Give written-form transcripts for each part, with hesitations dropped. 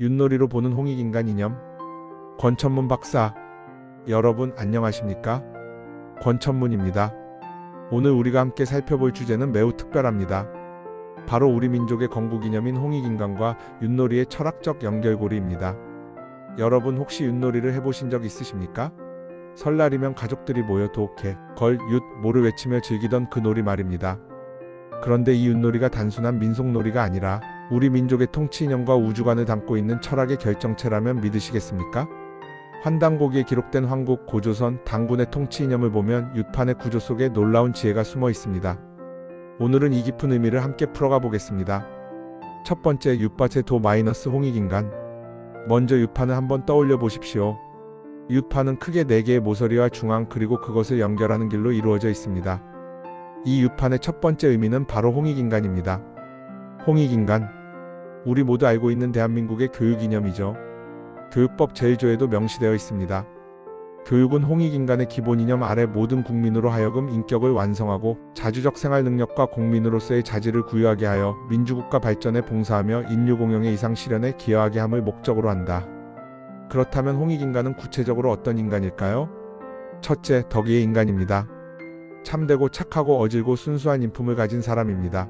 윷놀이로 보는 홍익인간 이념. 권천문 박사. 여러분 안녕하십니까? 권천문입니다. 오늘 우리가 함께 살펴볼 주제는 매우 특별합니다. 바로 우리 민족의 건국이념인 홍익인간과 윷놀이의 철학적 연결고리입니다. 여러분 혹시 윷놀이를 해보신 적 있으십니까? 설날이면 가족들이 모여 도, 개, 걸, 윷, 모를 외치며 즐기던 그 놀이 말입니다. 그런데 이 윷놀이가 단순한 민속놀이가 아니라 우리 민족의 통치 이념과 우주관을 담고 있는 철학의 결정체라면 믿으시겠습니까? 환단고기에 기록된 황국, 고조선, 당군의 통치 이념을 보면 윷판의 구조 속에 놀라운 지혜가 숨어 있습니다. 오늘은 이 깊은 의미를 함께 풀어가 보겠습니다. 첫 번째, 윷밭의 도 마이너스 홍익인간. 먼저 윷판을 한번 떠올려 보십시오. 윷판은 크게 4개의 모서리와 중앙 그리고 그것을 연결하는 길로 이루어져 있습니다. 이 윷판의 첫 번째 의미는 바로 홍익인간입니다. 홍익인간. 우리 모두 알고 있는 대한민국의 교육 이념이죠. 교육법 제1조에도 명시되어 있습니다. 교육은 홍익인간의 기본 이념 아래 모든 국민으로 하여금 인격을 완성하고 자주적 생활 능력과 공민으로서의 자질을 구유하게 하여 민주국가 발전에 봉사하며 인류 공영의 이상 실현에 기여하게 함을 목적으로 한다. 그렇다면 홍익인간은 구체적으로 어떤 인간일까요? 첫째, 덕의의 인간입니다. 참되고 착하고 어질고 순수한 인품을 가진 사람입니다.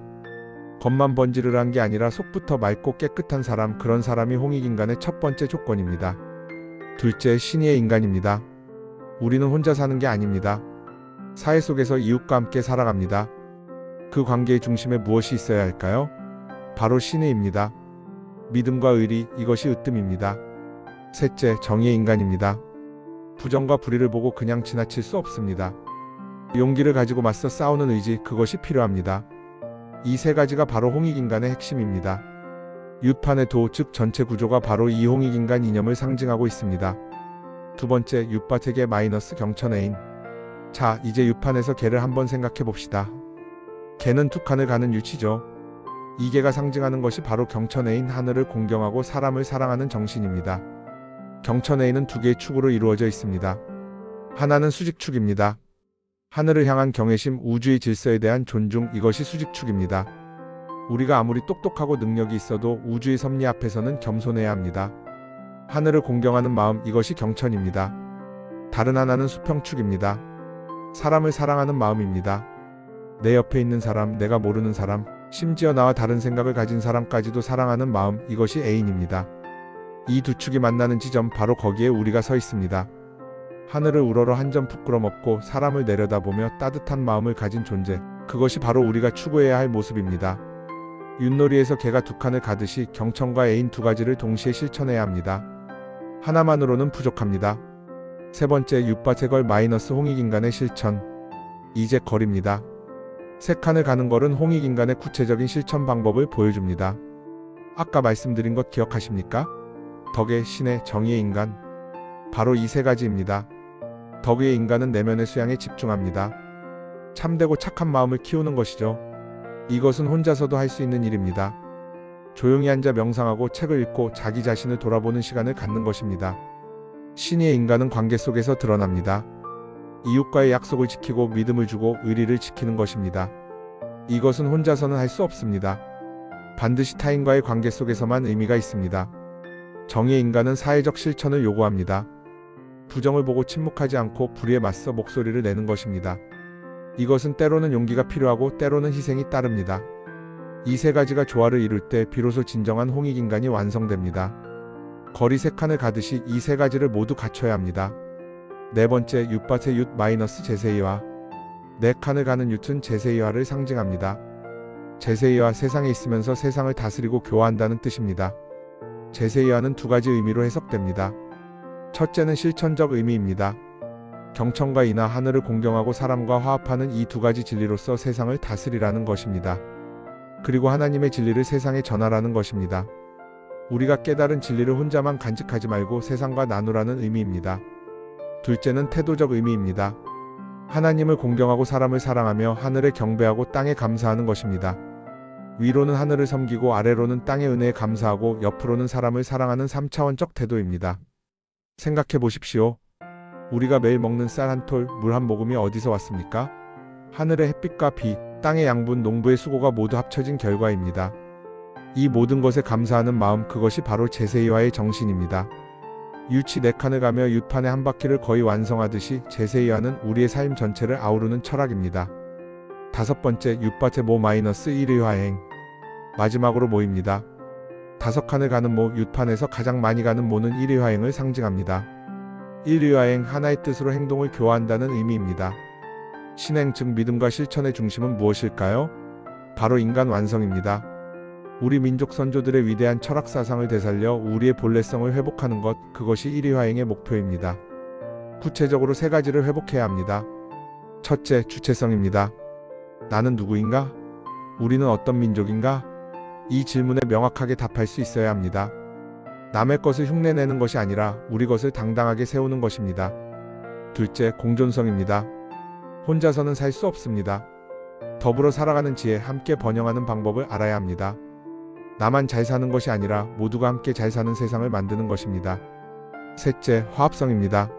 겉만 번지르르한 게 아니라 속부터 맑고 깨끗한 사람, 그런 사람이 홍익인간의 첫 번째 조건입니다. 둘째, 신의의 인간입니다. 우리는 혼자 사는 게 아닙니다. 사회 속에서 이웃과 함께 살아갑니다. 그 관계의 중심에 무엇이 있어야 할까요? 바로 신의입니다. 믿음과 의리, 이것이 으뜸입니다. 셋째, 정의의 인간입니다. 부정과 불의를 보고 그냥 지나칠 수 없습니다. 용기를 가지고 맞서 싸우는 의지, 그것이 필요합니다. 이 세 가지가 바로 홍익인간의 핵심입니다. 윷판의 도, 즉 전체 구조가 바로 이 홍익인간 이념을 상징하고 있습니다. 두 번째, 윷밭의 개 마이너스 경천애인. 자, 이제 윷판에서 개를 한번 생각해 봅시다. 개는 두 칸을 가는 윷이죠. 이 개가 상징하는 것이 바로 경천애인, 하늘을 공경하고 사람을 사랑하는 정신입니다. 경천애인은 두 개의 축으로 이루어져 있습니다. 하나는 수직축입니다. 하늘을 향한 경외심, 우주의 질서에 대한 존중, 이것이 수직축입니다. 우리가 아무리 똑똑하고 능력이 있어도 우주의 섭리 앞에서는 겸손해야 합니다. 하늘을 공경하는 마음, 이것이 경천입니다. 다른 하나는 수평축입니다. 사람을 사랑하는 마음입니다. 내 옆에 있는 사람, 내가 모르는 사람, 심지어 나와 다른 생각을 가진 사람까지도 사랑하는 마음, 이것이 애인입니다. 이 두 축이 만나는 지점, 바로 거기에 우리가 서 있습니다. 하늘을 우러러 한 점 부끄럼 없고 사람을 내려다보며 따뜻한 마음을 가진 존재, 그것이 바로 우리가 추구해야 할 모습입니다. 윷놀이에서 개가 두 칸을 가듯이 경천과 애인 두 가지를 동시에 실천해야 합니다. 하나만으로는 부족합니다. 세 번째, 윷밭의 걸 마이너스 홍익인간의 실천. 이제 걸입니다. 세 칸을 가는 걸은 홍익인간의 구체적인 실천 방법을 보여줍니다. 아까 말씀드린 것 기억하십니까? 덕의, 신의, 정의의 인간. 바로 이 세 가지입니다. 덕의의 인간은 내면의 수양에 집중합니다. 참되고 착한 마음을 키우는 것이죠. 이것은 혼자서도 할 수 있는 일입니다. 조용히 앉아 명상하고 책을 읽고 자기 자신을 돌아보는 시간을 갖는 것입니다. 신의의 인간은 관계 속에서 드러납니다. 이웃과의 약속을 지키고 믿음을 주고 의리를 지키는 것입니다. 이것은 혼자서는 할 수 없습니다. 반드시 타인과의 관계 속에서만 의미가 있습니다. 정의의 인간은 사회적 실천을 요구합니다. 부정을 보고 침묵하지 않고 불의에 맞서 목소리를 내는 것입니다. 이것은 때로는 용기가 필요하고 때로는 희생이 따릅니다. 이 세 가지가 조화를 이룰 때 비로소 진정한 홍익인간이 완성됩니다. 거리 세 칸을 가듯이 이 세 가지를 모두 갖춰야 합니다. 네 번째, 윷밭의 윷 마이너스 제세이화. 네 칸을 가는 윷은 제세이화를 상징합니다. 제세이화, 세상에 있으면서 세상을 다스리고 교화한다는 뜻입니다. 제세이화는 두 가지 의미로 해석됩니다. 첫째는 실천적 의미입니다. 경천과 인하, 하늘을 공경하고 사람과 화합하는 이 두 가지 진리로서 세상을 다스리라는 것입니다. 그리고 하나님의 진리를 세상에 전하라는 것입니다. 우리가 깨달은 진리를 혼자만 간직하지 말고 세상과 나누라는 의미입니다. 둘째는 태도적 의미입니다. 하나님을 공경하고 사람을 사랑하며 하늘에 경배하고 땅에 감사하는 것입니다. 위로는 하늘을 섬기고 아래로는 땅의 은혜에 감사하고 옆으로는 사람을 사랑하는 3차원적 태도입니다. 생각해 보십시오. 우리가 매일 먹는 쌀 한 톨, 물 한 모금이 어디서 왔습니까? 하늘의 햇빛과 비, 땅의 양분, 농부의 수고가 모두 합쳐진 결과입니다. 이 모든 것에 감사하는 마음, 그것이 바로 제세이화의 정신입니다. 유치 4칸을 가며 윷판의 한 바퀴를 거의 완성하듯이 제세이화는 우리의 삶 전체를 아우르는 철학입니다. 5번째, 윷밭의 모-1의화행. 마지막으로 모입니다. 5칸을 가는 모, 윷판에서 가장 많이 가는 모는 1의화행을 상징합니다. 1의화행, 하나의 뜻으로 행동을 교화한다는 의미입니다. 신행, 즉 믿음과 실천의 중심은 무엇일까요? 바로 인간 완성입니다. 우리 민족 선조들의 위대한 철학 사상을 되살려 우리의 본래성을 회복하는 것, 그것이 1의화행의 목표입니다. 구체적으로 3가지를 회복해야 합니다. 첫째, 주체성입니다. 나는 누구인가? 우리는 어떤 민족인가? 이 질문에 명확하게 답할 수 있어야 합니다. 남의 것을 흉내내는 것이 아니라 우리 것을 당당하게 세우는 것입니다. 둘째, 공존성입니다. 혼자서는 살 수 없습니다. 더불어 살아가는 지혜, 함께 번영하는 방법을 알아야 합니다. 나만 잘 사는 것이 아니라 모두가 함께 잘 사는 세상을 만드는 것입니다. 셋째, 화합성입니다.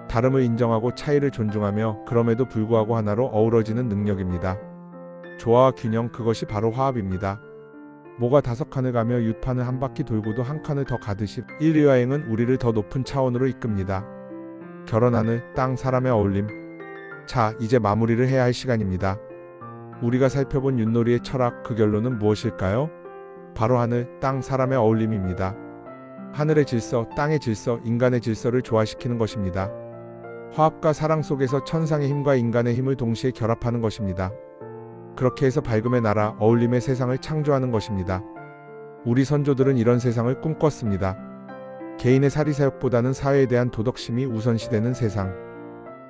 다름을 인정하고 차이를 존중하며 그럼에도 불구하고 하나로 어우러지는 능력입니다. 조화와 균형, 그것이 바로 화합입니다. 모가 5칸을 가며 윷판을 한 바퀴 돌고도 한 칸을 더 가듯이 1의화행은 우리를 더 높은 차원으로 이끕니다. 결혼, 하늘, 땅, 사람의 어울림. 자, 이제 마무리를 해야 할 시간입니다. 우리가 살펴본 윷놀이의 철학, 그 결론은 무엇일까요? 바로 하늘, 땅, 사람의 어울림입니다. 하늘의 질서, 땅의 질서, 인간의 질서를 조화시키는 것입니다. 화합과 사랑 속에서 천상의 힘과 인간의 힘을 동시에 결합하는 것입니다. 그렇게 해서 밝음의 나라, 어울림의 세상을 창조하는 것입니다. 우리 선조들은 이런 세상을 꿈꿨습니다. 개인의 사리사욕보다는 사회에 대한 도덕심이 우선시되는 세상.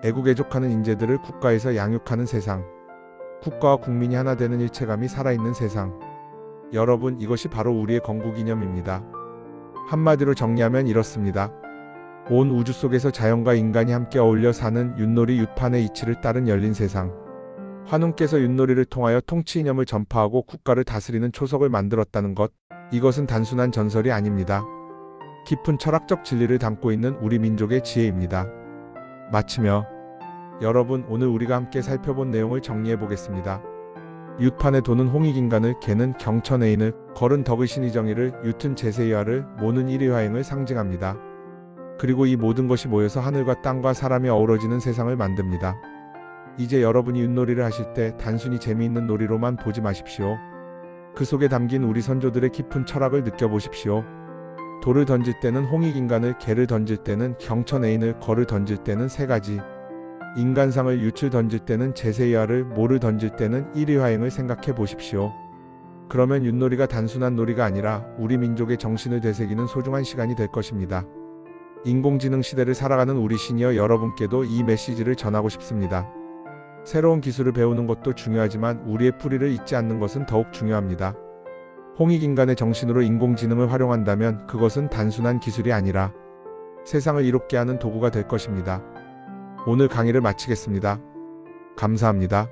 애국애족하는 인재들을 국가에서 양육하는 세상. 국가와 국민이 하나 되는 일체감이 살아있는 세상. 여러분, 이것이 바로 우리의 건국이념입니다. 한마디로 정리하면 이렇습니다. 온 우주 속에서 자연과 인간이 함께 어울려 사는 윷놀이, 윷판의 이치를 따른 열린 세상. 환웅께서 윷놀이를 통하여 통치 이념을 전파하고 국가를 다스리는 초석을 만들었다는 것, 이것은 단순한 전설이 아닙니다. 깊은 철학적 진리를 담고 있는 우리 민족의 지혜입니다. 마치며 여러분, 오늘 우리가 함께 살펴본 내용을 정리해 보겠습니다. 윷판에 도는 홍익인간을, 개는 경천애인을, 걸은 덕의 신의정의를, 윷은 제세이화를, 모는 1의화행을 상징합니다. 그리고 이 모든 것이 모여서 하늘과 땅과 사람이 어우러지는 세상을 만듭니다. 이제 여러분이 윷놀이를 하실 때 단순히 재미있는 놀이로만 보지 마십시오. 그 속에 담긴 우리 선조들의 깊은 철학을 느껴보십시오. 돌을 던질 때는 홍익인간을, 개를 던질 때는 경천애인을, 걸을 던질 때는 3가지, 인간상을, 윷을 던질 때는 제세이화를, 모를 던질 때는 1의화행을 생각해 보십시오. 그러면 윷놀이가 단순한 놀이가 아니라 우리 민족의 정신을 되새기는 소중한 시간이 될 것입니다. 인공지능 시대를 살아가는 우리 시니어 여러분께도 이 메시지를 전하고 싶습니다. 새로운 기술을 배우는 것도 중요하지만 우리의 뿌리를 잊지 않는 것은 더욱 중요합니다. 홍익인간의 정신으로 인공지능을 활용한다면 그것은 단순한 기술이 아니라 세상을 이롭게 하는 도구가 될 것입니다. 오늘 강의를 마치겠습니다. 감사합니다.